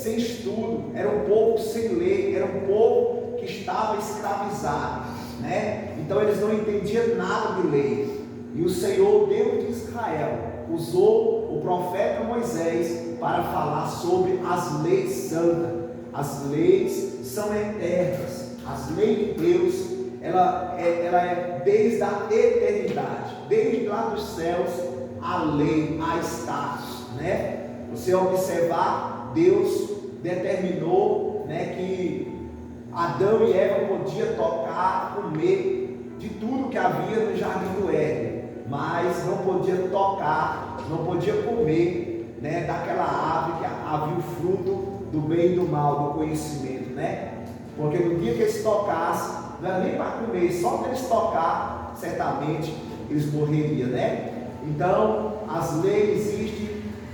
sem estudo, era um povo sem lei, era um povo que estava escravizado, né? Então eles não entendiam nada de lei. E o Senhor, Deus de Israel, usou o profeta Moisés para falar sobre as leis santas. As leis são eternas. As leis de Deus, ela é desde a eternidade, desde lá dos céus, a lei, a status, né? Você observar, Deus determinou, né, que Adão e Eva podiam tocar, comer de tudo que havia no jardim do Éden, mas não podia tocar, não podia comer, né, daquela árvore que havia o fruto do bem e do mal, do conhecimento, né? Porque no dia que eles tocassem, não era nem para comer, só para eles tocar, certamente eles morreriam, né? Então, as leis existem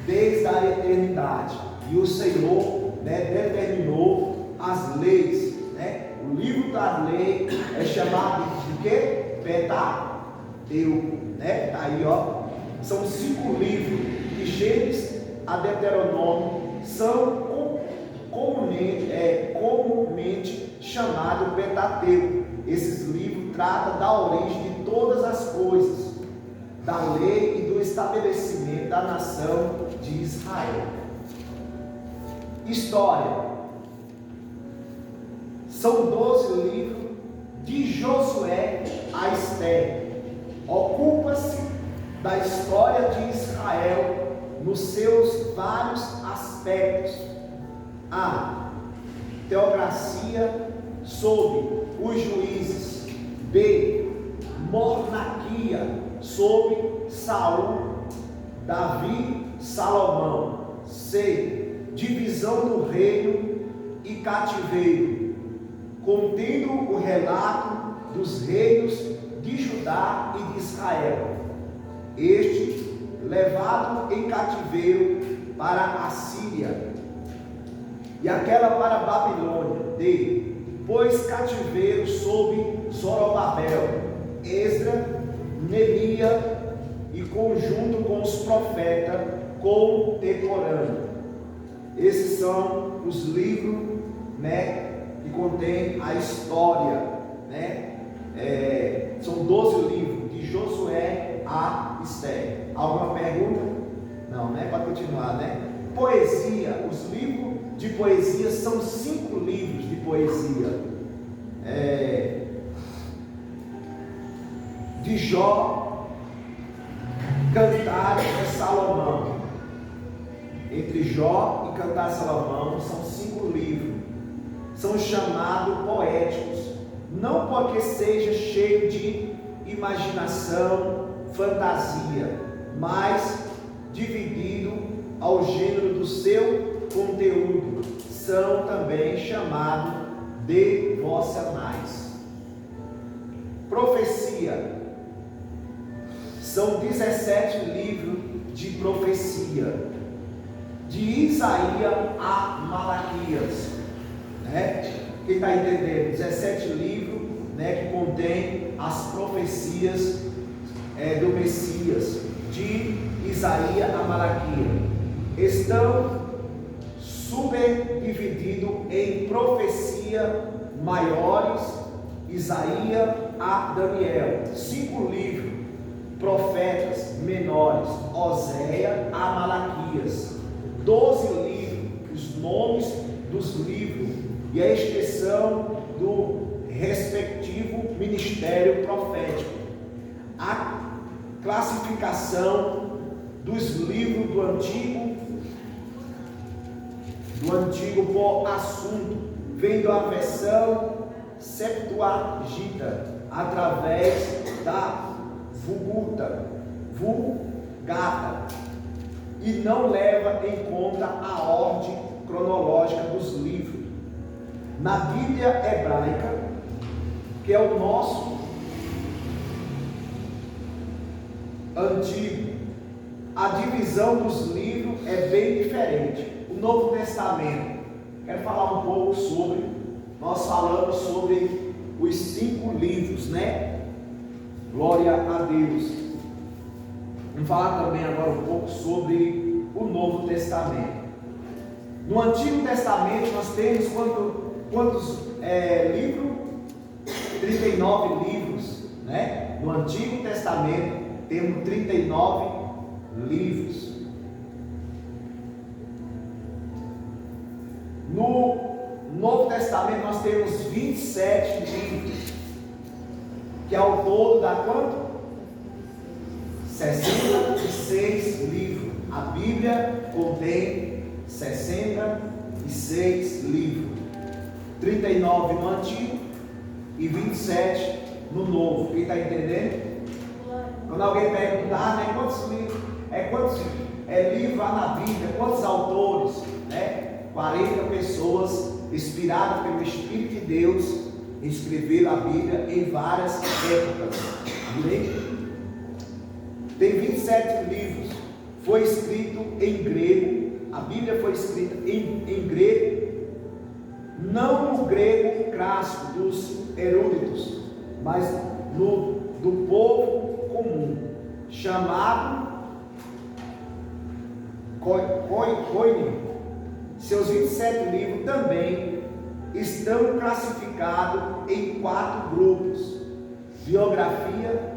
desde a eternidade, e o Senhor, né, determinou as leis, né? O livro da lei é chamado de quê? Pentateuco, né? Tá aí, ó. São 5 livros, de Gênesis a Deuteronômio, são comumente chamado Pentateuco. Esses livros tratam da origem de todas as coisas, da lei e do estabelecimento da nação de Israel. História. São 12 livros, de Josué a Esther. Ocupa-se da história de Israel nos seus vários aspectos. A. Teocracia sob os juízes. B. Monarquia sob Saul, Davi, Salomão. C. Divisão do reino e cativeiro, contendo o relato dos reinos de Judá e de Israel, este levado em cativeiro para a Síria, e aquela para a Babilônia. D. Pois cativeiro sob Zorobabel, Esdra, Neemias, e conjunto com os profetas, contemporâneos. Esses são os livros, né, que contém a história, né? São 12 livros, de Josué a Esther. Alguma pergunta? Não, né? Para continuar, né? Poesia. Os livros de poesia são 5 livros de poesia. De Jó, Cantares de Salomão. Entre Jó e Cantares de Salomão são 5 livros. São chamados poéticos, não porque seja cheio de imaginação, fantasia, mas dividido ao gênero do seu conteúdo. São também chamados devocionais. Profecia. São 17 livros de profecia, de Isaías a Malaquias, né? Quem está entendendo? 17 livros, né, que contém as profecias do Messias, de Isaías a Malaquias. Estão subdivididos em profecia maiores, Isaías a Daniel. 5 livros, profetas menores, Oséias a Malaquias. 12 livros, os nomes dos livros e a expressão do respectivo ministério profético. A classificação dos livros do Antigo por assunto, vendo a versão Septuaginta através da Vulgata, e não leva em conta a ordem cronológica dos livros. Na Bíblia hebraica, que é o nosso antigo, a divisão dos livros é bem diferente. O Novo Testamento, quero falar um pouco sobre, nós falamos sobre os 5 livros, né? Glória a Deus. Vamos falar também agora um pouco sobre o Novo Testamento. No Antigo Testamento nós temos quantos livros? 39 livros, né? No Antigo Testamento temos 39 livros. No Novo Testamento nós temos 27 livros, que ao todo dá quanto? 66 livros. A Bíblia contém 66 livros, 39 no Antigo e 27 no Novo. Quem está entendendo? Quando alguém perguntar, né, quantos livros, quantos livros há na Bíblia, quantos autores, né? 40 pessoas inspiradas pelo Espírito de Deus escreveram a Bíblia em várias épocas. Amém? Tem 27 livros. Foi escrito em grego. A Bíblia foi escrita em grego, não no grego clássico dos eruditos, mas do povo comum, chamado Koine. Seus 27 livros também estão classificados em 4 grupos: biografia,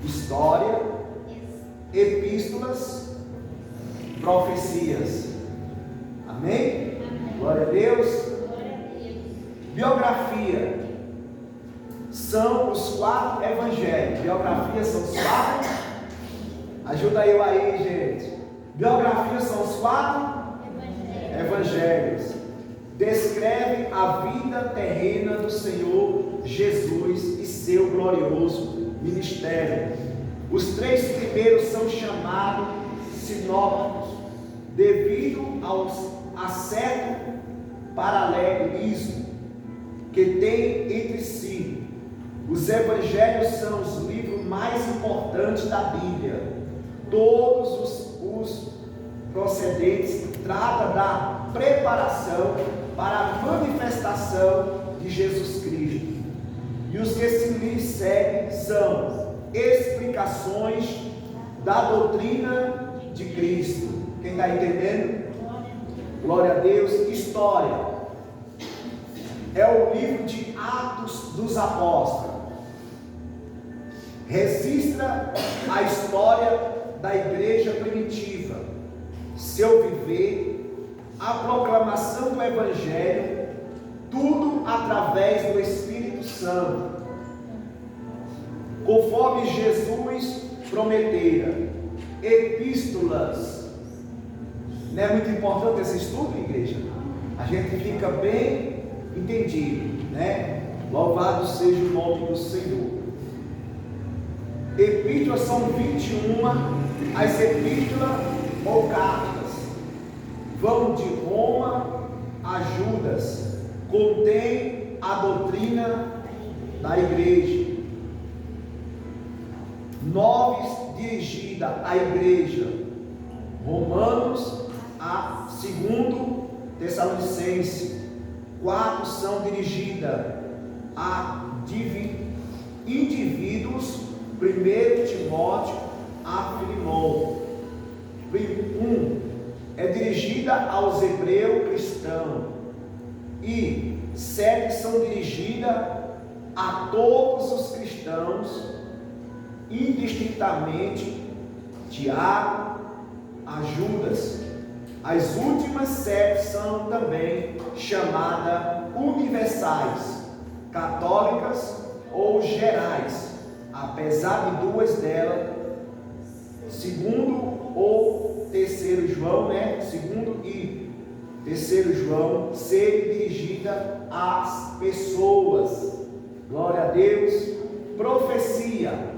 história, epístolas, profecias. Amém? Glória a Deus. Biografia são os 4 evangelhos. Biografia são os 4. Ajuda eu aí, gente. Biografia são os 4 evangelhos. Descreve a vida terrena do Senhor Jesus e seu glorioso ministério. Os 3 primeiros são chamados sinópticos, devido a certo paralelismo que tem entre si. Os evangelhos são os livros mais importantes da Bíblia. Todos os procedentes tratam da preparação para a manifestação de Jesus Cristo. E os que se lhe seguem são explicações da doutrina de Cristo. Quem está entendendo? Glória a Deus. História é o livro de Atos dos Apóstolos. Registra a história da igreja primitiva, seu viver, a proclamação do Evangelho, tudo através do Espírito Santo, conforme Jesus prometera. Epístolas. Não é muito importante esse estudo, igreja? A gente fica bem entendido, né? Louvado seja o nome do Senhor. Epístolas são 21 as epístolas ou cartas. Vão de Roma a Judas. Contém a doutrina da igreja. 9 dirigida à igreja. Romanos a 2 Tessalonicenses. 4 são dirigidas a indivíduos. 1 Timóteo a Filemão. 1 é dirigida aos hebreus cristãos. E 7 são dirigidas a todos os cristãos, indistintamente. Tiago a Judas. As últimas 7 são também chamadas universais, católicas ou gerais, apesar de 2 delas, 2º ou 3º João, né? 2º e 3º João, ser dirigida às pessoas. Glória a Deus. Profecia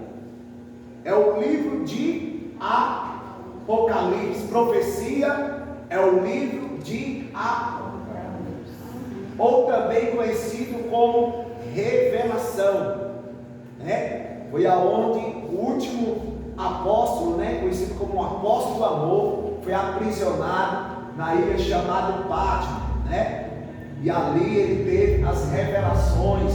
é o livro de Apocalipse. Profecia é o livro de Apocalipse, ou também conhecido como revelação, né? Foi aonde o último apóstolo, né, conhecido como o apóstolo do amor, foi aprisionado na ilha chamada Patmos, né? E ali ele teve as revelações,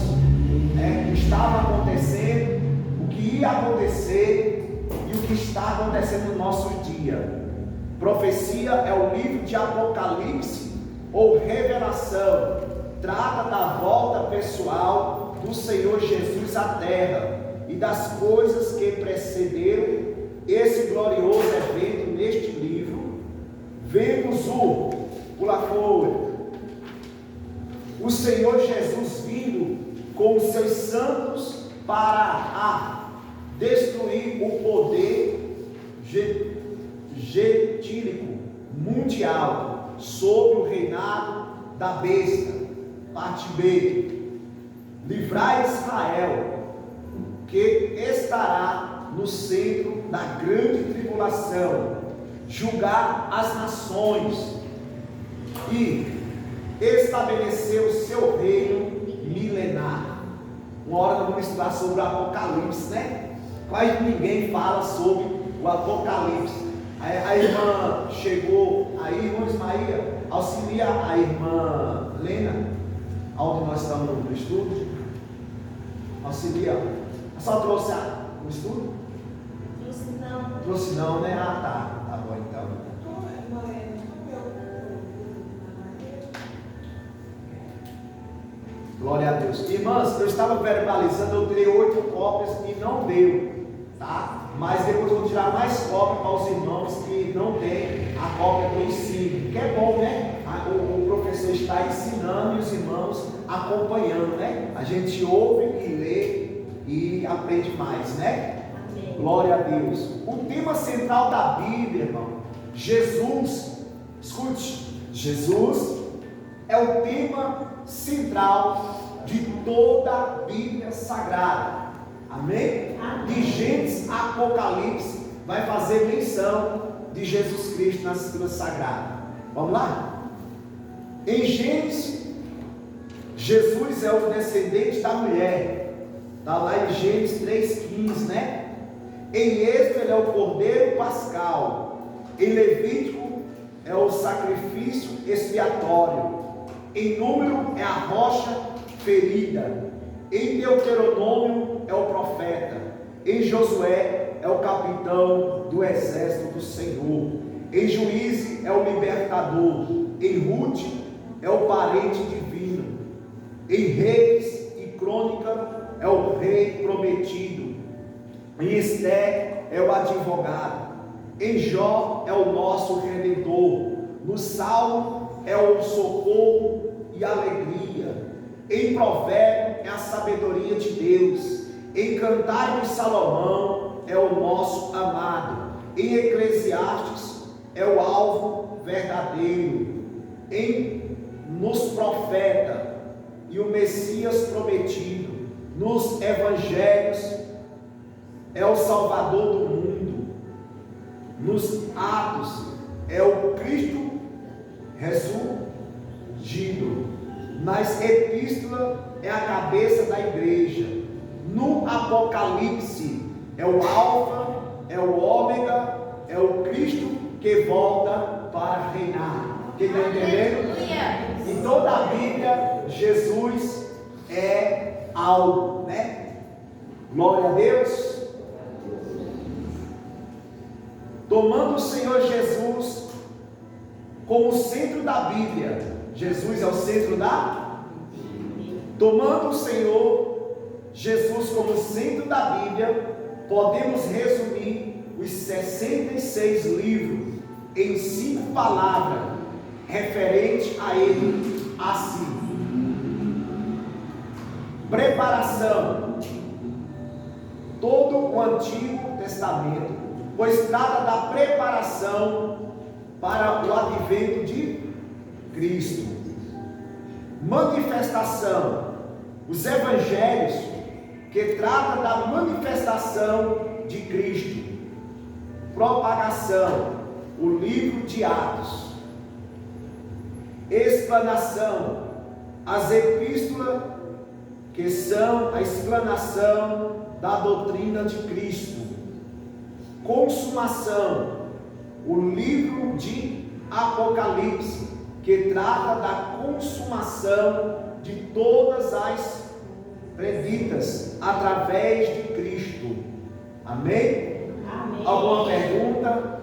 né, que estava acontecendo, o que ia acontecer e o que está acontecendo no nosso dia. Profecia é o livro de Apocalipse ou Revelação. Trata da volta pessoal do Senhor Jesus à terra e das coisas que precederam esse glorioso evento. Neste livro vemos o Senhor Jesus vindo com os seus santos para destruir o poder gentílico mundial sob o reinado da besta. Parte B: livrai Israel, que estará no centro da grande tribulação, julgar as nações e estabelecer o seu reino milenar. Uma hora nós vamos estudar sobre o Apocalipse, né? Quase ninguém fala sobre o Apocalipse. A irmã chegou aí, irmã Ismaília, auxilia a irmã Lena, onde nós estamos no estudo. Auxilia. A senhora trouxe o estudo? Trouxe não. Trouxe não, né? Ah, tá. Tá bom então. Glória a Deus. Irmãs, eu estava verbalizando, eu dei 8 cópias e não deu, tá? Mas depois eu vou tirar mais cópias para os irmãos que não têm a cópia do ensino. Que é bom, né? O professor está ensinando e os irmãos acompanhando, né? A gente ouve e lê e aprende mais, né? Amém. Glória a Deus. O tema central da Bíblia, irmão, Jesus, escute, Jesus é o tema central de toda a Bíblia Sagrada. Amém? Amém. De Gênesis a Apocalipse vai fazer menção de Jesus Cristo nas Escrituras Sagradas. Vamos lá? Em Gênesis, Jesus é o descendente da mulher. Está lá em Gênesis 3,15, né? Em Êxodo ele é o cordeiro pascal. Em Levítico é o sacrifício expiatório. Em Número é a rocha ferida. Em Deuteronômio é o profeta. Em Josué é o capitão do exército do Senhor. Em Juízes é o libertador. Em Ruth é o parente divino. Em Reis e Crônica é o rei prometido. Em Esté é o advogado. Em Jó é o nosso redentor. No Salmo é o socorro e alegria. Em Provérbio é a sabedoria de Deus. Em Cantares de Salomão é o nosso amado. Em Eclesiastes é o alvo verdadeiro. Nos profetas e o Messias prometido. Nos evangelhos é o Salvador do mundo. Nos Atos é o Cristo ressurgido. Nas epístolas é a cabeça da igreja. No Apocalipse é o Alfa, é o Ômega, é o Cristo que volta para reinar. Quem está entendendo? Em toda a Bíblia, Jesus é algo, né? Glória a Deus. Tomando o Senhor Jesus como o centro da Bíblia. Jesus é o centro da Bíblia. Tomando o Senhor Jesus como centro da Bíblia, podemos resumir os 66 livros em 5 palavras referente a ele assim: preparação. Todo o Antigo Testamento, pois trata da preparação para o advento de Cristo. Manifestação. Os evangelhos, que trata da manifestação de Cristo. Propagação. O livro de Atos. Explanação. As epístolas, que são a explanação da doutrina de Cristo. Consumação. O livro de Apocalipse, que trata da consumação de todas as preditas através de Cristo. Amém? Amém. Alguma pergunta?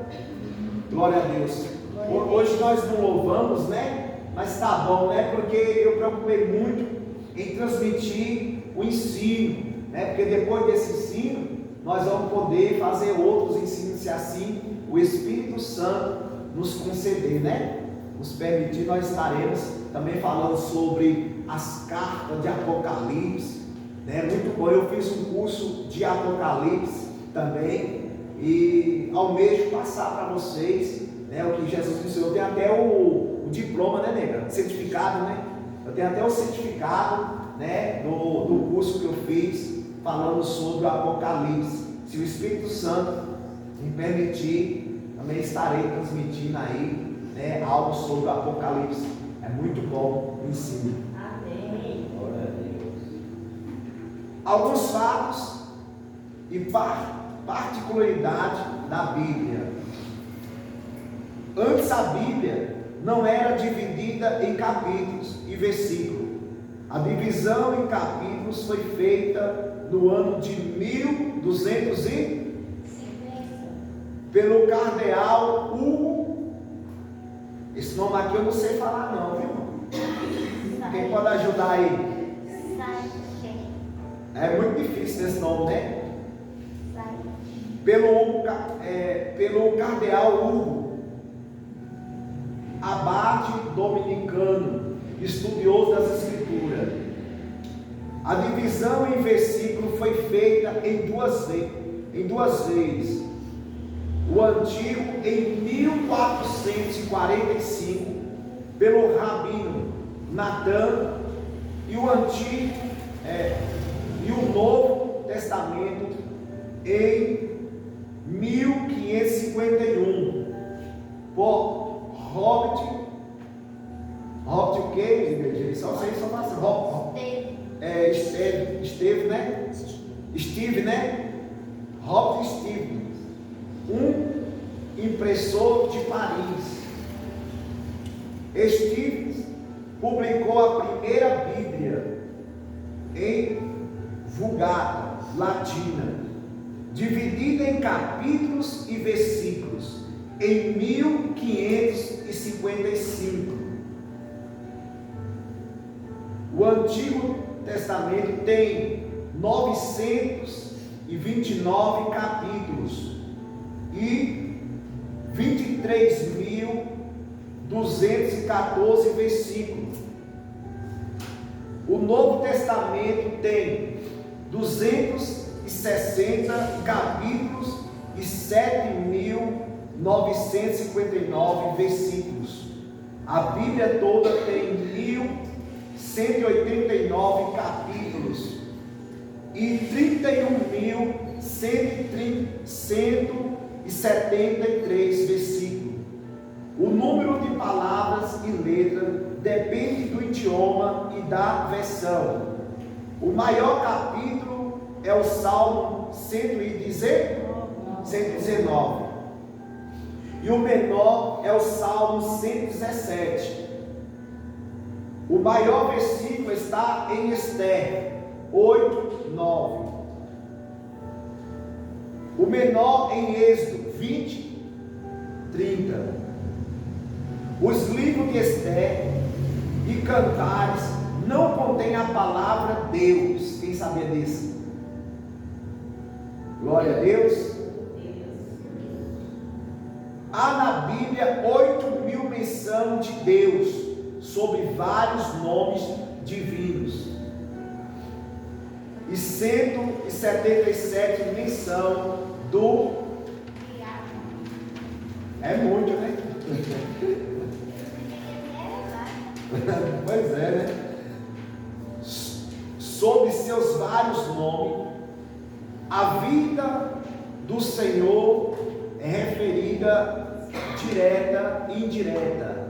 Glória a Deus. Hoje nós não louvamos, né? Mas tá bom, né? Porque eu preocupei muito em transmitir o ensino, né? Porque depois desse ensino, nós vamos poder fazer outros ensinos, se assim o Espírito Santo nos conceder, né? Nos permitir, nós estaremos também falando sobre as cartas de Apocalipse, né? Muito bom, eu fiz um curso de Apocalipse também e almejo passar para vocês, né, o que Jesus me ensinou. Eu tenho até o diploma, né, nega? Certificado, né? Eu tenho até o certificado, né, do curso que eu fiz falando sobre o Apocalipse. Se o Espírito Santo me permitir, também estarei transmitindo aí, né, algo sobre o Apocalipse. É muito bom o ensino. Amém. Glória a Deus. Alguns fatos e particularidade da Bíblia. Antes a Bíblia não era dividida em capítulos e versículos. A divisão em capítulos foi feita no ano de 1200 pelo cardeal Hugo. Esse nome aqui eu não sei falar não, viu? Quem pode ajudar aí? É muito difícil esse nome, né? Pelo cardeal Hugo, abade dominicano, estudioso das Escrituras. A divisão em versículo foi feita em duas vezes. O antigo em 1445 pelo rabino Natan e o antigo e o Novo Testamento em 1551 por Robert o que, igreja? Só sei, só passa. Steve, né? Steve, né? Robert Steve, um impressor de Paris. Steve publicou a primeira Bíblia em Vulgata Latina, dividida em capítulos e versículos, em 1555. O Antigo Testamento tem 929 capítulos e 23.214 versículos. O Novo Testamento tem 260 capítulos e 7.959 versículos. A Bíblia toda tem 1.189 capítulos e 31.173 versículos. O número de palavras e letras depende do idioma e da versão. O maior capítulo é o Salmo 119. E o menor é o Salmo 117. O maior versículo está em Esther 8:9. O menor em Êxodo 20:30. Os livros de Esther e Cantares não contêm a palavra Deus. Quem sabia disso? Glória a Deus. Há na Bíblia 8.000 menções de Deus sobre vários nomes divinos e 177 menção do é muito, né? Pois é, né? Sob seus vários nomes, a vida do Senhor é referida direta e indireta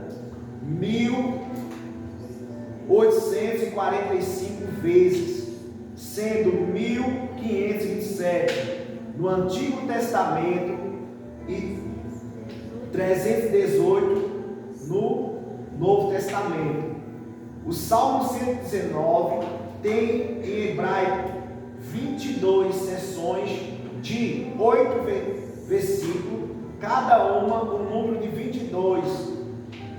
1.845 vezes, sendo 1.527 no Antigo Testamento e 318 no Novo Testamento. O Salmo 119 tem em hebraico 22 seções de 8 versículos cada uma o número de 22,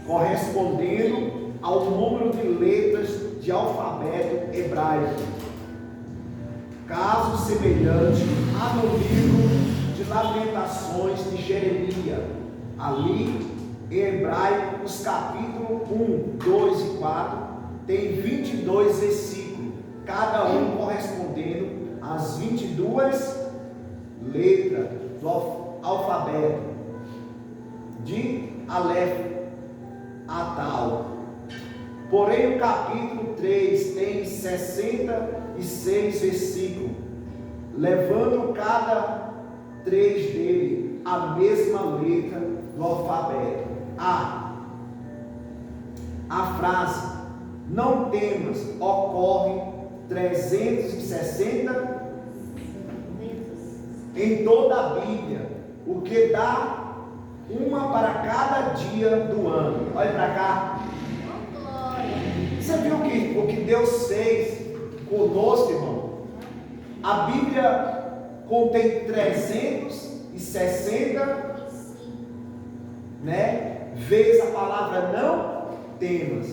correspondendo ao número de letras de alfabeto hebraico. Caso semelhante há no livro de Lamentações de Jeremias. Ali, em hebraico, os capítulos 1, 2 e 4 tem 22 versículos, cada um correspondendo às 22 letras do alfabeto, de Aleph a Tal. Porém, o capítulo 3 tem 66 versículos, levando cada 3 dele a mesma letra do alfabeto. A frase "não temas" ocorre 360 em toda a Bíblia, o que dá uma para cada dia do ano. Olha para cá. Você viu o que Deus fez conosco, irmão? A Bíblia contém 360, vezes a palavra "não temas".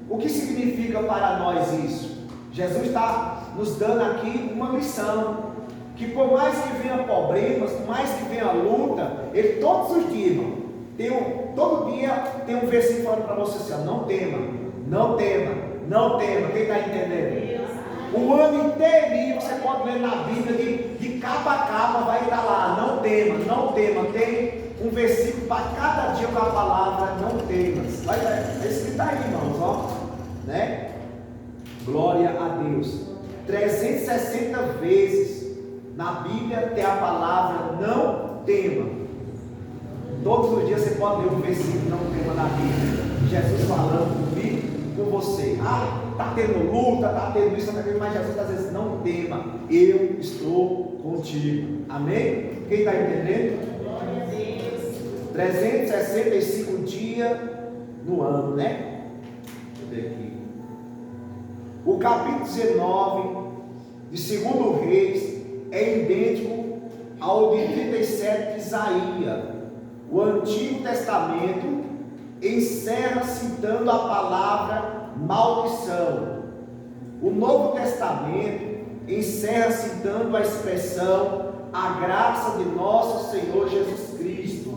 O que significa para nós isso? Jesus está nos dando aqui uma lição, que por mais que venha problemas, por mais que venha luta, ele todos os dias, irmão, todo dia tem um versículo falando para você assim: não tema, não tema, não tema. Quem está entendendo? O ano inteirinho você pode ler na Bíblia, de capa a capa vai estar lá: não tema, não tema. Tem um versículo para cada dia com a palavra "não temas". É escrito aí, irmãos, ó, né? Glória a Deus. 360 vezes na Bíblia tem a palavra "não tema". Todos os dias você pode ler um versículo "não tema" na Bíblia, Jesus falando comigo, com você. Está tendo luta, está tendo isso, está tendo, mas Jesus às vezes: não tema, eu estou contigo. Amém? Quem está entendendo? Glória a Deus. 365 dias no ano, né? Deixa eu ver aqui. O capítulo 19 de 2 Reis é idêntico ao de 37 de Isaías. O Antigo Testamento encerra citando a palavra "maldição". O Novo Testamento encerra citando a expressão "a graça de nosso Senhor Jesus Cristo".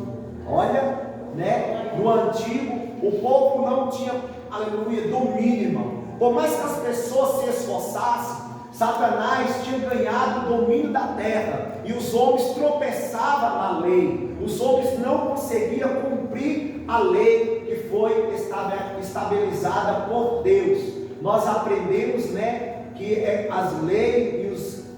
Olha, né? No Antigo, o povo não tinha, aleluia, domínio, irmão. Por mais que as pessoas se esforçassem, Satanás tinha ganhado o domínio da terra, e os homens tropeçavam na lei. Os homens não conseguiam cumprir a lei que foi estabilizada por Deus. Nós aprendemos, né, que as leis e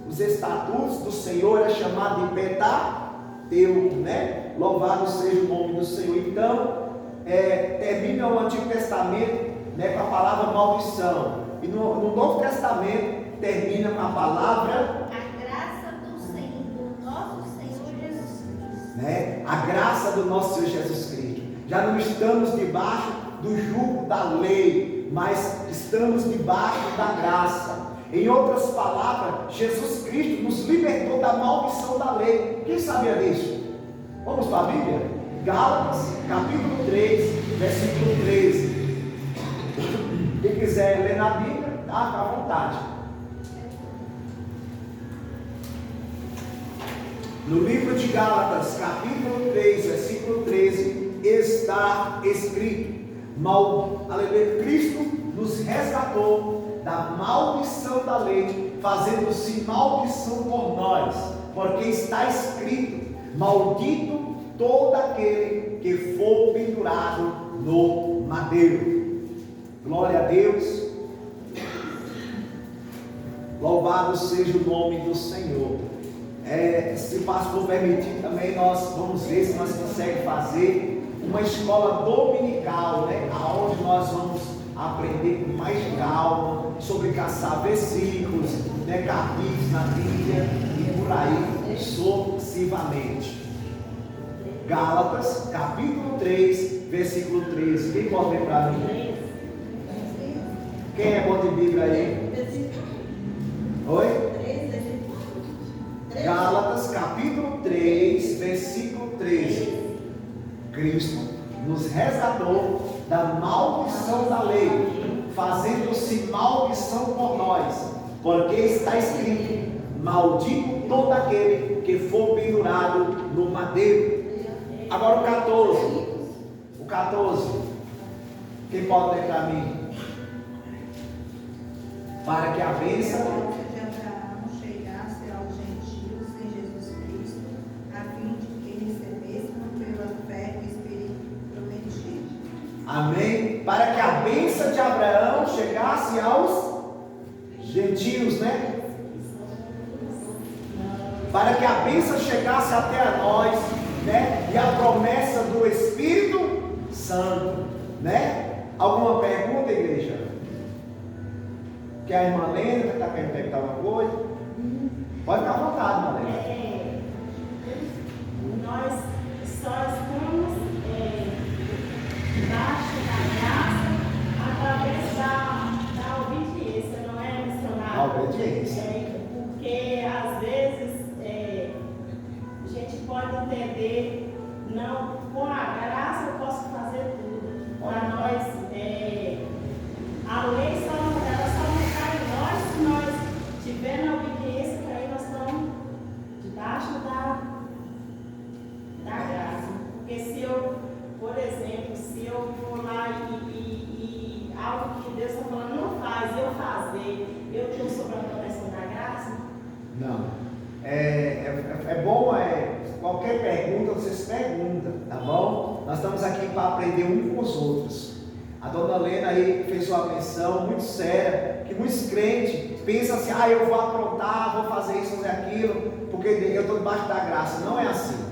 os estatutos do Senhor é chamado de Pentateuco, né? Louvado seja o nome do Senhor. Então, termina o Antigo Testamento, né, com a palavra "maldição", e no Novo Testamento termina com a palavra "a graça do nosso Senhor Jesus Cristo", né? A graça do nosso Senhor Jesus Cristo. Já não estamos debaixo do jugo da lei, mas estamos debaixo da graça. Em outras palavras, Jesus Cristo nos libertou da maldição da lei. Quem sabia disso? Vamos para a Bíblia? Gálatas, capítulo 3, versículo 13. Quem quiser ler na Bíblia, fica à vontade. No livro de Gálatas, capítulo 3, versículo 13, está escrito: aleluia, Cristo nos resgatou da maldição da lei, fazendo-se maldição por nós, porque está escrito: maldito todo aquele que for pendurado no madeiro. Glória a Deus. Louvado seja o nome do Senhor. Se o pastor permitir também, nós vamos ver se nós conseguimos fazer uma escola dominical, né? Onde nós vamos aprender com mais calma sobre caçar versículos, né? Capítulos na Bíblia e por aí sucessivamente. Gálatas, capítulo 3, versículo 13. Quem pode ver para mim? Quem é bom de Bíblia aí? Oi? Gálatas, capítulo 3, versículo 13. Cristo nos resgatou da maldição da lei, fazendo-se maldição por nós, porque está escrito: maldito todo aquele que for pendurado no madeiro. Agora o 14, quem pode ler para mim? Para que a bênção de Abraão chegasse aos gentios em Jesus Cristo, a fim de que recebessem pela fé o Espírito prometido. Amém? Para que a bênção de Abraão chegasse aos gentios, né? Para que a bênção chegasse até a nós, né? E a promessa do Espírito Santo, né? Alguma pergunta, igreja? Que a irmã Lena está querendo perguntar uma coisa? Pode ficar à vontade, irmã Lena. Nós só estamos debaixo da graça através da obediência, não é, missionário? A obediência. Porque às vezes a gente pode entender, não, com a graça eu posso fazer tudo. Para nós, a lei ela só não cai em nós se nós tivermos a obediência, que aí nós estamos debaixo da graça. Porque se eu, por exemplo, se eu for lá e algo que Deus está falando não faz, eu fazer, eu estou sob a proteção da graça? Não. É bom, qualquer pergunta vocês perguntam, tá bom? Nós estamos aqui para aprender um com os outros. A dona Lena aí fez uma menção muito séria, que muitos crentes pensam assim: eu vou aprontar, vou fazer isso, fazer aquilo, porque eu estou debaixo da graça. Não é assim.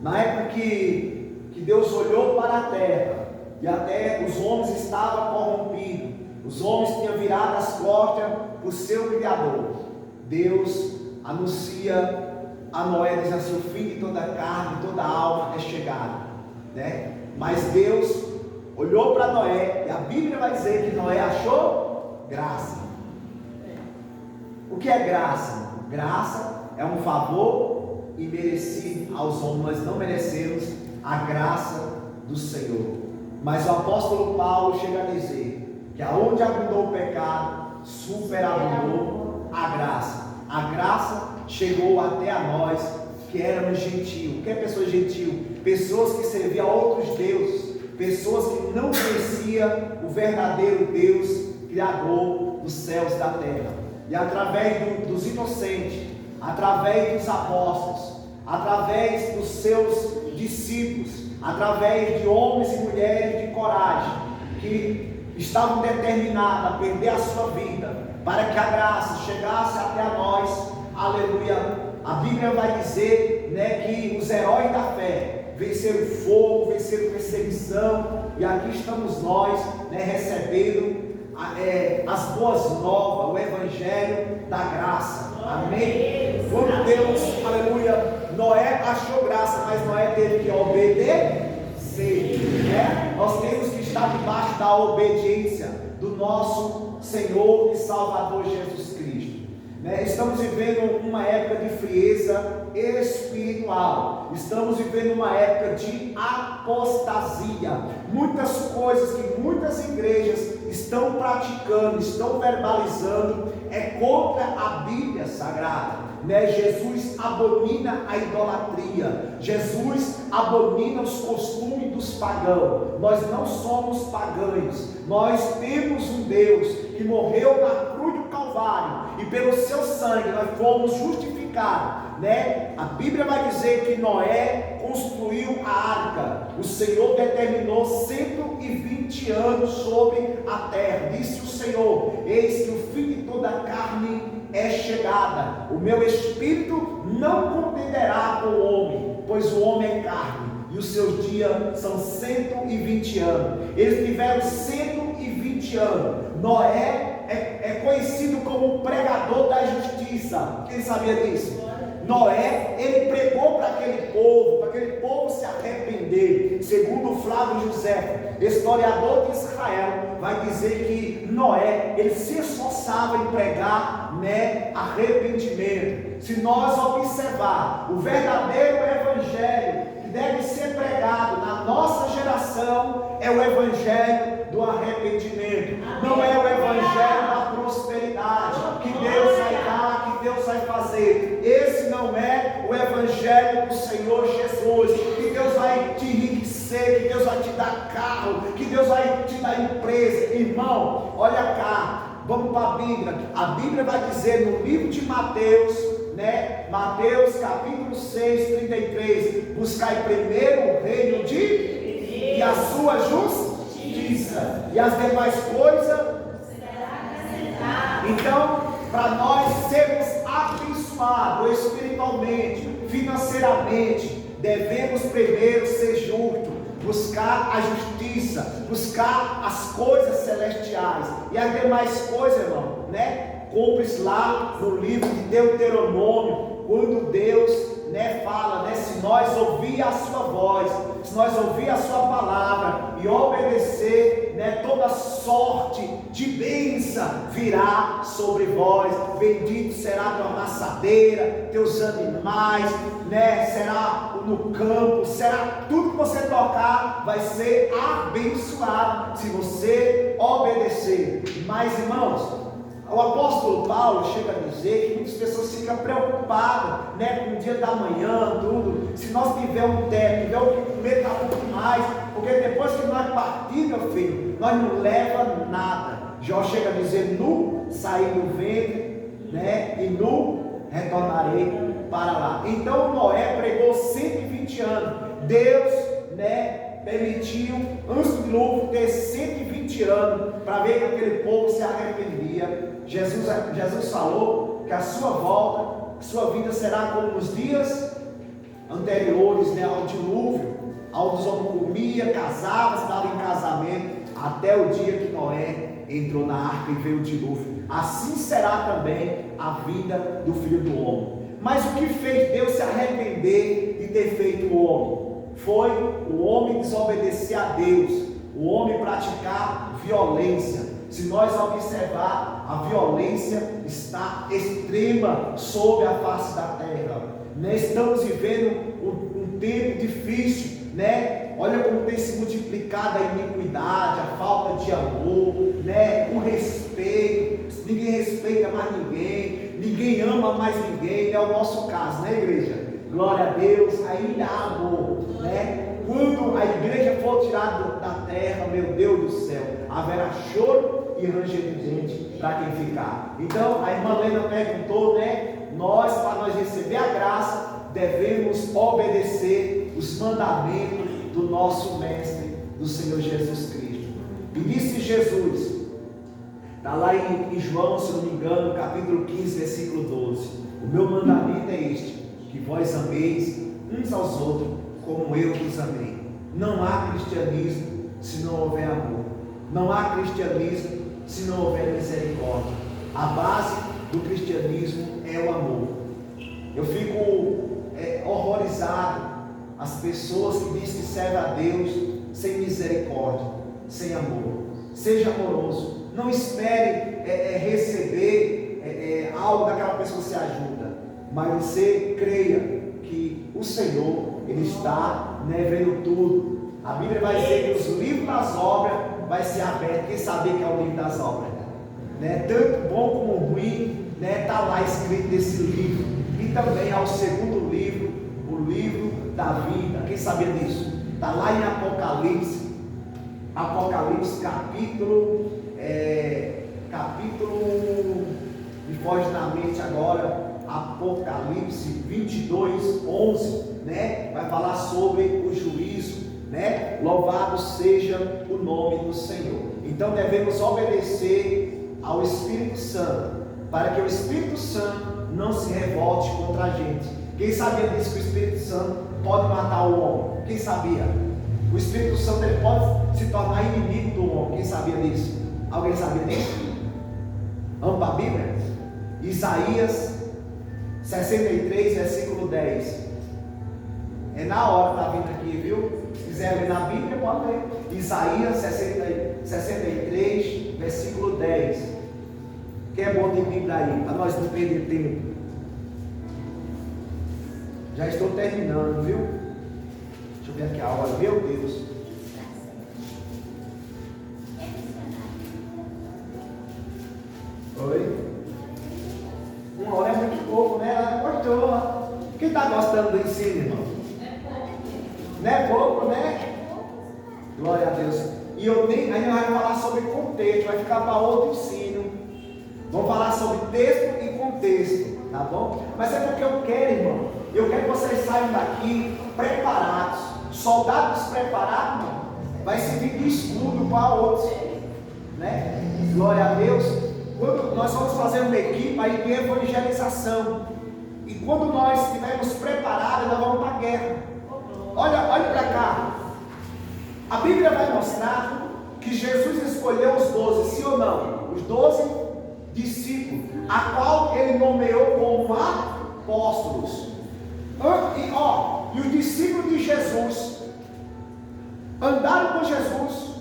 Na época que Deus olhou para a terra, e até os homens estavam corrompidos, os homens tinham virado as costas para o seu Criador, Deus anuncia a Noé, diz assim: o fim de toda carne, toda alma é chegado, né? Mas Deus olhou para Noé, e a Bíblia vai dizer que Noé achou graça. O que é graça? Graça é um favor imerecido aos homens. Nós não merecemos a graça do Senhor, mas o apóstolo Paulo chega a dizer que aonde abundou o pecado, superabundou a graça. A graça chegou até a nós que éramos gentios. O que é pessoa gentil? Pessoas que serviam a outros deuses, pessoas que não conheciam o verdadeiro Deus, Criador dos céus e da terra. E através dos inocentes, através dos apóstolos, através dos seus discípulos, através de homens e mulheres de coragem, que estavam determinados a perder a sua vida, para que a graça chegasse até a nós, aleluia. A Bíblia vai dizer, né, que os heróis da fé venceram fogo, venceram perseguição, e aqui estamos nós, né, recebendo as boas novas, o Evangelho da graça. Amém? Quando Deus, aleluia, Noé achou graça, mas Noé teve que obedecer, né? Nós temos que estar debaixo da obediência do nosso Senhor e Salvador Jesus Cristo, né? Estamos vivendo uma época de frieza espiritual, estamos vivendo uma época de apostasia. Muitas coisas que muitas igrejas estão praticando, estão verbalizando, é contra a Bíblia Sagrada, né? Jesus abomina a idolatria, Jesus abomina os costumes dos pagãos. Nós não somos pagãos, nós temos um Deus que morreu na cruz do Calvário, e pelo seu sangue nós fomos justificados, né? A Bíblia vai dizer que Noé construiu a arca. O Senhor determinou 120 anos sobre a terra. Disse o Senhor: eis que o fim de toda a carne é chegada. O meu espírito não contenderá com o homem, pois o homem é carne, e os seus dias são 120 anos. Eles tiveram 120 anos. Noé é conhecido como o pregador da justiça. Quem sabia disso? Noé, ele pregou para aquele povo se arrepender. Segundo Flávio José, historiador de Israel, vai dizer que Noé, ele se esforçava em pregar, né, arrependimento. Se nós observar o verdadeiro evangelho que deve ser pregado na nossa geração é o evangelho do arrependimento. Não é o evangelho da prosperidade, que Deus vai dar, que Deus vai fazer. Esse não é o evangelho do Senhor Jesus, que Deus vai te enriquecer, que Deus vai te dar carro, que Deus vai te dar empresa. Irmão, olha cá, vamos para a Bíblia. A Bíblia vai dizer no livro de Mateus, né? Mateus capítulo 6, 33, buscai primeiro o reino de Deus e a sua justiça, e as demais coisas serão acrescentadas. Então, para nós sermos abençoados espiritualmente, financeiramente, devemos primeiro ser justos, buscar a justiça, buscar as coisas celestiais, e as demais coisas, irmão, né? Compre lá no livro de Deuteronômio, quando Deus, né, fala, né, se nós ouvir a sua voz, se nós ouvir a sua palavra e obedecer, né, toda sorte de bênção virá sobre vós. Bendito será tua amassadeira, teus animais, né, será no campo, será tudo que você tocar vai ser abençoado se você obedecer. Mas, irmãos, o apóstolo Paulo chega a dizer que muitas pessoas ficam preocupadas, né, com o dia da manhã, tudo. Se nós tivermos um teto, tiver o que comer, está muito mais, porque depois que nós partimos, meu filho, nós não leva nada. Jó chega a dizer: nu saí do ventre, né, e nu retornarei para lá. Então Noé pregou 120 anos. Deus, né, permitiu antes do dilúvio ter 120 anos para ver que aquele povo se arrependia. Jesus falou que a sua volta, a sua vida será como nos dias anteriores, né, ao dilúvio, onde os homens comiam, casavam, estavam em casamento, até o dia que Noé entrou na arca e veio o dilúvio. Assim será também a vida do Filho do Homem. Mas o que fez Deus se arrepender de ter feito o homem? Foi o homem desobedecer a Deus, o homem praticar violência. Se nós observar, a violência está extrema sobre a face da terra. Nós estamos vivendo um tempo difícil, né? Olha como tem se multiplicado a iniquidade, a falta de amor, né? O respeito. Ninguém respeita mais ninguém, ninguém ama mais ninguém. É o nosso caso, né, igreja? Glória a Deus, ainda há amor, né? Quando a igreja for tirada da terra, meu Deus do céu, haverá choro e ranger de dente para quem ficar. Então, a irmã Lena perguntou, né? Nós, para nós receber a graça, devemos obedecer os mandamentos do nosso Mestre, do Senhor Jesus Cristo. E disse Jesus, está lá em João, se não me engano, capítulo 15, versículo 12: o meu mandamento é este, que vós ameis uns aos outros como eu vos amei. Não há cristianismo se não houver amor. Não há cristianismo se não houver misericórdia. A base do cristianismo é o amor. Eu fico horrorizado as pessoas que dizem que servem a Deus sem misericórdia, sem amor. Seja amoroso. Não espere receber algo daquela pessoa que você ajuda, mas você creia que o Senhor, Ele está, né, vendo tudo. A Bíblia vai dizer que os livros das obras vai ser aberto. Quem sabia que é o livro das obras, né? Tanto bom como ruim, né, está lá escrito nesse livro. E também há o segundo livro, o livro da vida. Quem sabia disso? Está lá em Apocalipse. Apocalipse capítulo me foge na mente agora, Apocalipse 22, 11, né? Vai falar sobre o juízo, né? Louvado seja o nome do Senhor. Então devemos obedecer ao Espírito Santo, para que o Espírito Santo não se revolte contra a gente. Quem sabia disso, que o Espírito Santo pode matar o homem? Quem sabia? O Espírito Santo, ele pode se tornar inimigo do homem. Quem sabia disso? Alguém sabia disso? Vamos para a Bíblia? Isaías 63, versículo 10. É na hora, está vindo aqui, viu? Se quiser ler na Bíblia, pode ler. Isaías 63, versículo 10. Quem é bom de Bíblia aí? Para nós não perder tempo. Já estou terminando, viu? eu ver aqui a hora, meu Deus. Oi? Uma hora é muito pouco, né? Ela gostou. Quem está gostando do ensino, irmão? Não é pouco, né? Glória a Deus. E eu nem ainda vai falar sobre contexto, vai ficar para outro ensino. Vamos falar sobre texto e contexto, tá bom? Mas é porque eu quero, irmão. Eu quero que vocês saiam daqui preparados. Soldados preparados, irmão, vai servir de escudo para outros, né? Glória a Deus. Quando nós vamos fazer uma equipe aí de evangelização, e quando nós estivermos preparados, nós vamos para a guerra. Olha para cá. A Bíblia vai mostrar que Jesus escolheu os 12, sim ou não? Os 12 discípulos, a qual ele nomeou como apóstolos. E os discípulos de Jesus andaram com Jesus,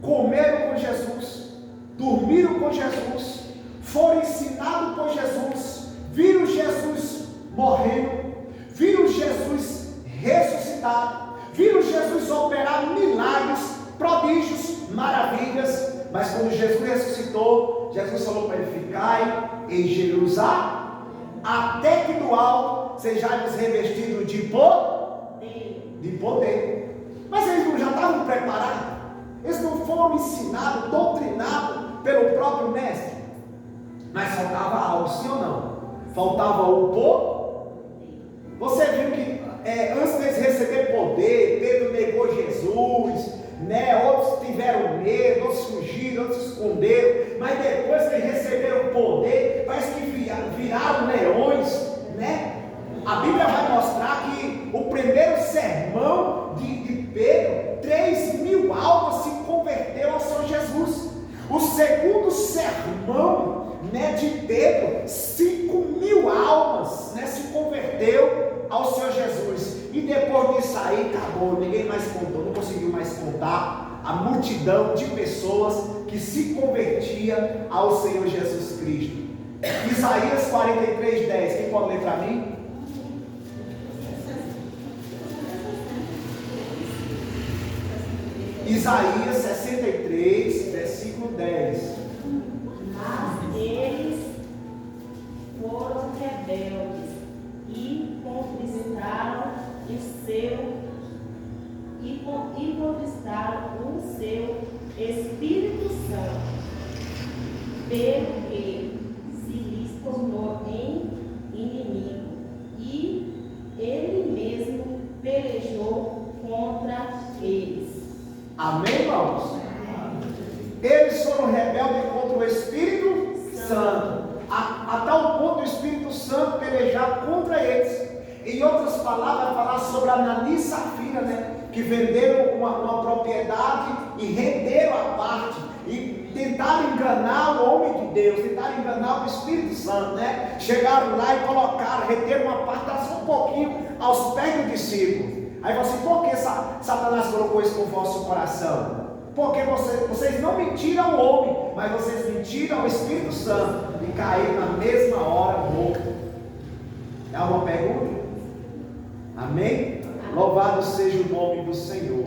comeram com Jesus, dormiram com Jesus, foram ensinados por Jesus, viram Jesus morrendo, viram Jesus ressuscitado, viram Jesus operar milagres, prodígios, maravilhas. Mas quando Jesus ressuscitou, Jesus falou para ele: ficai em Jerusalém, até que do alto sejais revestidos de poder. Mas eles já estavam preparados, eles não foram ensinados, doutrinados pelo próprio mestre. Mas faltava algo, sim ou não? Faltava o poder. Você viu que antes deles receber poder, Pedro negou Jesus, né? Outros tiveram medo, outros fugiram, outros se esconderam. Mas depois que eles receberam poder, parece que viraram leões, né? A Bíblia vai mostrar que o primeiro sermão de Pedro, 3.000 almas se converteram ao Senhor Jesus. O segundo sermão, né, de Pedro, 5.000 almas, né, se converteu ao Senhor Jesus. E depois disso aí, acabou, ninguém mais contou, não conseguiu mais contar a multidão de pessoas que se convertia ao Senhor Jesus Cristo. Isaías 43:10, quem pode ler para mim? Isaías 63, versículo 10. Mas eles foram rebeldes e contristaram o seu Espírito Santo, pelo que se lhes tornou em inimigo, e ele mesmo pelejou contra eles. Amém, irmãos? Eles foram rebeldes contra o Espírito Santo, a tal ponto o Espírito Santo pelejar contra eles. Em outras palavras, vai falar sobre Ananias e Safira, né? Que venderam uma propriedade e renderam a parte, e tentaram enganar o homem de Deus, tentaram enganar o Espírito Santo, né? Chegaram lá e colocaram, renderam uma parte, só um pouquinho aos pés do discípulo. Aí você, por que Satanás colocou isso no vosso coração? Porque vocês não mentiram ao homem, mas vocês mentiram ao Espírito Santo e caíram na mesma hora morto. É uma pergunta? Amém? Louvado seja o nome do Senhor.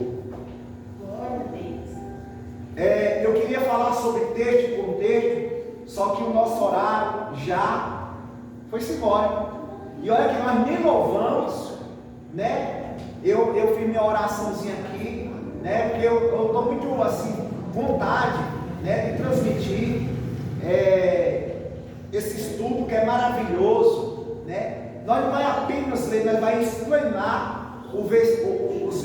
Glória a Deus. Eu queria falar sobre texto e contexto, só que o nosso horário já foi-se embora. E olha que nós nem louvamos, né? Eu fiz minha oraçãozinha aqui, né? Porque eu estou muito assim, vontade, né, de transmitir esse estudo que é maravilhoso, né? Nós não vai apenas ler, nós vamos explanar os versículos,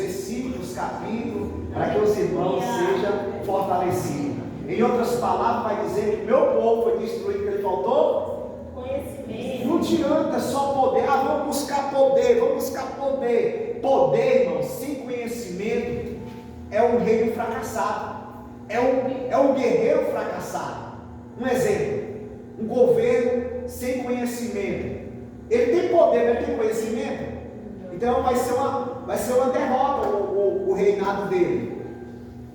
os capítulos, para que os irmãos sejam fortalecidos. Em outras palavras, vai dizer que meu povo foi destruído porque ele faltou Conhecimento. Não adianta só poder. Vamos buscar poder, vamos buscar poder. Poder, irmão, sem conhecimento é um reino fracassado, é um guerreiro fracassado. Um exemplo: um governo sem conhecimento, ele tem poder, mas ele tem conhecimento, então vai ser uma derrota o reinado dele.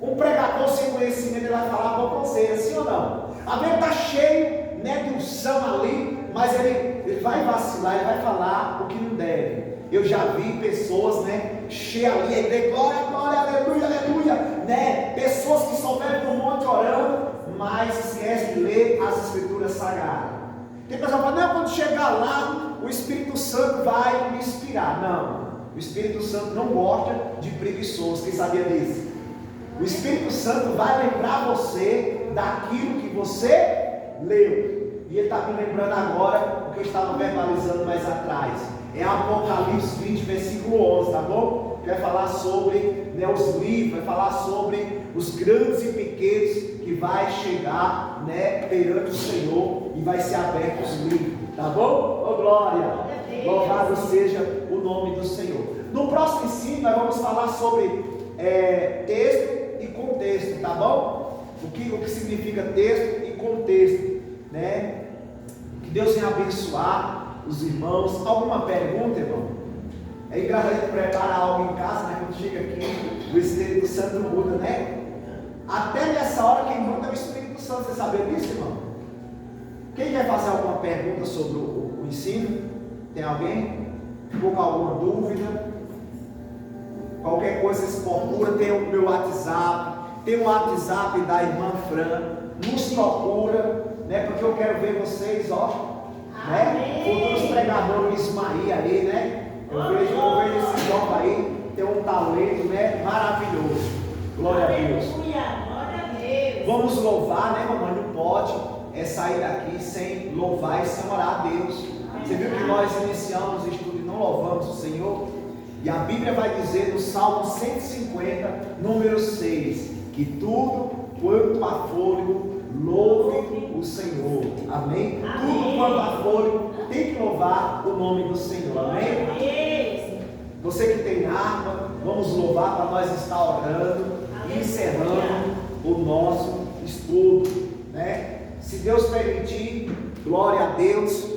Um pregador sem conhecimento, ele vai falar com você, assim ou não? A Bíblia está cheio, né, de unção ali, mas ele vai vacilar, ele vai falar o que não deve. Eu já vi pessoas, né, encher ali a igreja, glória, glória, aleluia, aleluia, né? Pessoas que souberam no monte orando, mas esquecem de ler as escrituras sagradas. Tem pessoal que fala, não, quando chegar lá, o Espírito Santo vai me inspirar. Não, o Espírito Santo não gosta de preguiçosos, quem sabia disso? O Espírito Santo vai lembrar você daquilo que você leu. E ele está me lembrando agora o que eu estava verbalizando mais atrás. É Apocalipse 20, versículo 11, tá bom? Vai falar sobre, né, os livros, vai falar sobre os grandes e pequenos que vai chegar, né, perante o Senhor e vai ser aberto os livros, tá bom? Oh, glória! Louvado seja o nome do Senhor. No próximo ensino nós vamos falar sobre texto e contexto, tá bom? O que significa texto e contexto, né? Que Deus venha abençoar os irmãos. Alguma pergunta, irmão? É engraçado preparar algo em casa, né? Quando chega aqui, o Espírito Santo muda, né? Até nessa hora quem muda é o Espírito Santo. Você sabia disso, irmão? Quem quer fazer alguma pergunta sobre o ensino? Tem alguém? Ficou com alguma dúvida? Qualquer coisa se procura, tem o meu WhatsApp, tem o WhatsApp da irmã Fran, nos procura, né? Porque eu quero ver vocês, ó, né? Futuros pregadores Ismaí aí, né? Eu vejo esse jovem aí, tem um talento, né? Maravilhoso. Glória a Deus. Glória a Deus. Vamos louvar, né, mamãe? Não pode sair daqui sem louvar e sem orar a Deus. Você viu que nós iniciamos o estudo e não louvamos o Senhor? E a Bíblia vai dizer no Salmo 150, número 6, que tudo quanto há fôlego, louve o Senhor. Amém? Tudo quanto há fôlego, tem que louvar o nome do Senhor. Amém? Você que tem harpa, vamos louvar para nós estar orando e encerrando o nosso estudo, né? Se Deus permitir, glória a Deus.